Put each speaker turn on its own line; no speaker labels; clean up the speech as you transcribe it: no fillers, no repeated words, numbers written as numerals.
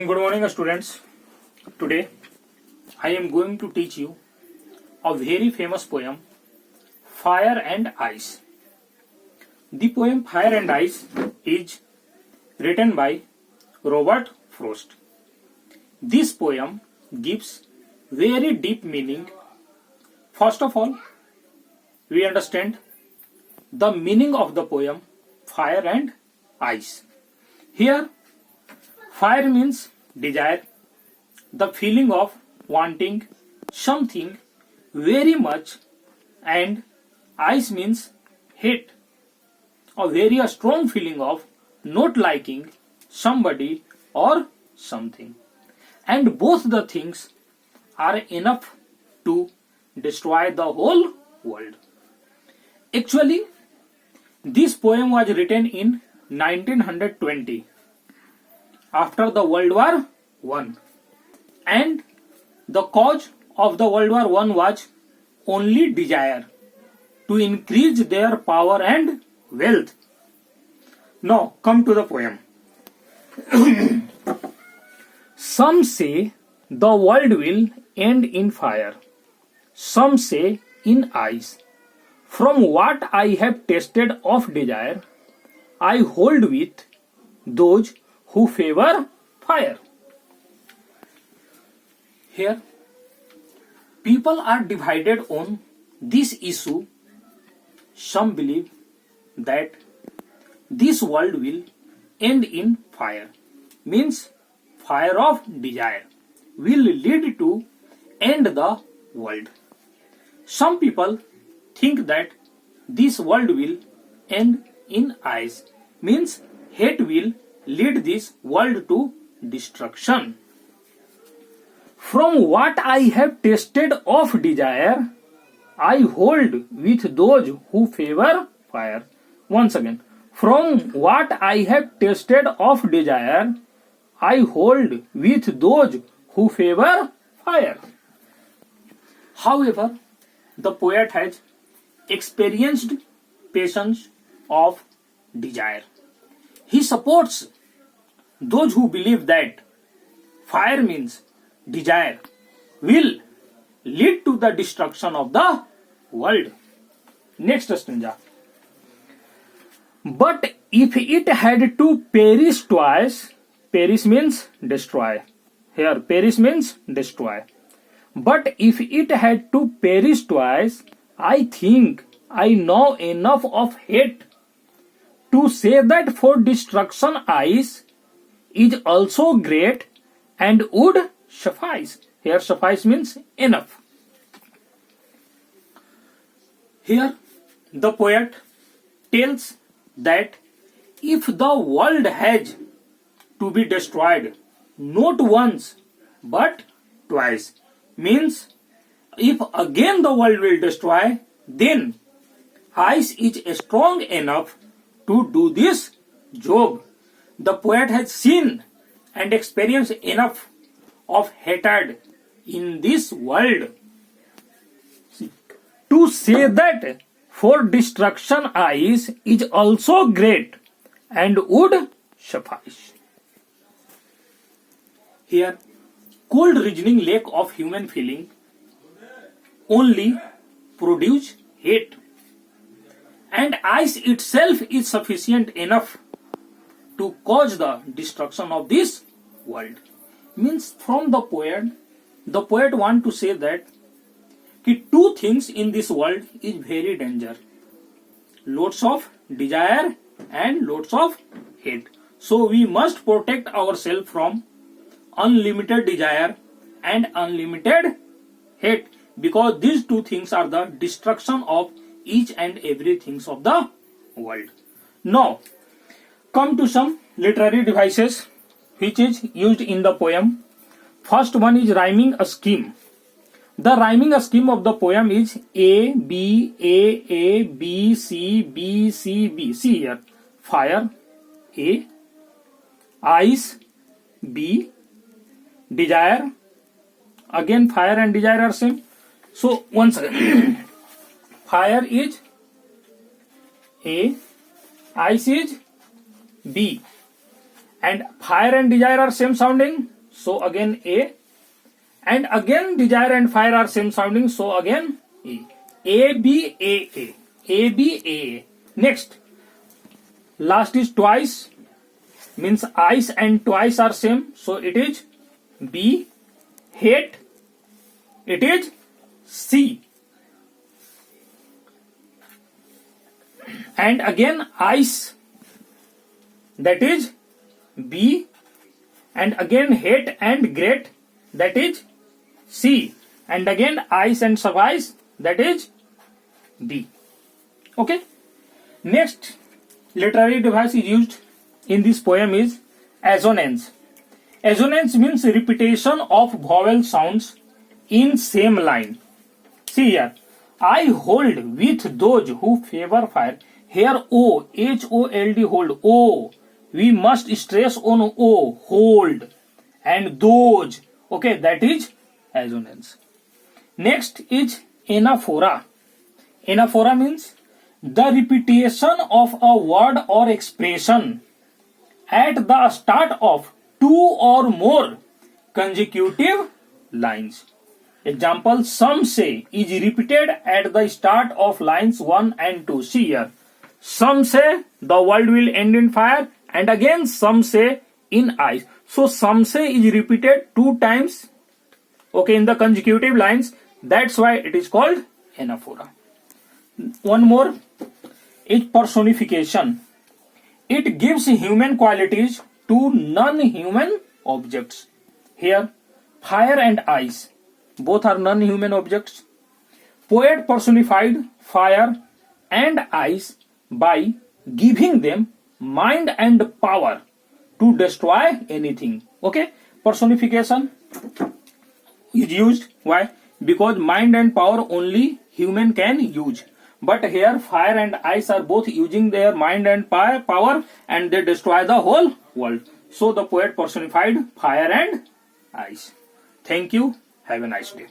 Good morning, students. Today I am going to teach you a very famous poem, Fire and Ice. The poem Fire and Ice is written by Robert Frost. This poem gives very deep meaning. First of all, we understand the meaning of the poem Fire and Ice. Here, fire means desire, the feeling of wanting something very much, and ice means hate, a very strong feeling of not liking somebody or something. And both the things are enough to destroy the whole world. Actually, this poem was written in 1920 after the World War I, and the cause of the World War I was only desire to increase their power and wealth. Now come to the poem. Some say the world will end in fire, some say in ice. From what I have tasted of desire, I hold with those who favor fire. Here, people are divided on this issue. Some believe that this world will end in fire, means fire of desire will lead to end the world. Some people think that this world will end in ice, means hate will lead this world to destruction. From what I have tasted of desire, I hold with those who favor fire. Once again, from what I have tasted of desire, I hold with those who favor fire. However, the poet has experienced passions of desire. He supports those who believe that fire means desire will lead to the destruction of the world. Next stanza. But if it had to perish twice, perish means destroy. Here, perish means destroy. But if it had to perish twice, I think I know enough of hate to say that for destruction ice is also great and would suffice. Here suffice means enough. Here the poet tells that if the world has to be destroyed not once but twice, means if again the world will destroy, then ice is strong enough to do this job. The poet has seen and experienced enough of hatred in this world to say that for destruction ice is also great and would suffice. Here, cold reasoning lack of human feeling only produce hate, and ice itself is sufficient enough to cause the destruction of this world. Means from the poet want to say that two things in this world is very danger. Lots of desire and lots of hate. So we must protect ourselves from unlimited desire and unlimited hate, because these two things are the destruction of each and every things of the world. Now come to some literary devices which is used in the poem. First one is rhyming scheme. The rhyming scheme of the poem is A, B, A, B, C, B, C, B. See here. Fire, A. Ice, B. Desire. Again fire and desire are same. So once again, fire is A, ice is B, and fire and desire are same sounding, so again A, and again desire and fire are same sounding, so again E. A B A A, A B A A. Next, last is twice, means ice and twice are same, so it is B. Hate, it is C. And again ice, that is B, and again hate and great, that is C, and again ice and suffice, that is D. Okay. Next literary device is used in this poem is assonance. Assonance means repetition of vowel sounds in same line. See here, I hold with those who favor fire. Here O, H-O-L-D, hold, O. We must stress on O, hold. And those, okay, that is assonance. Next is anaphora. Anaphora means the repetition of a word or expression at the start of two or more consecutive lines. Example, some say is repeated at the start of lines 1 and 2. See here. Some say the world will end in fire, and again some say in ice. So some say is repeated 2 times, okay, in the consecutive lines. That's why it is called anaphora. One more is personification. It gives human qualities to non-human objects. Here, fire and ice, both are non-human objects. Poet personified fire and ice by giving them mind and power to destroy anything. Okay, personification is used. Why? Because mind and power only human can use. But here fire and ice are both using their mind and power, and they destroy the whole world. So the poet personified fire and ice. Thank you. Have a nice day.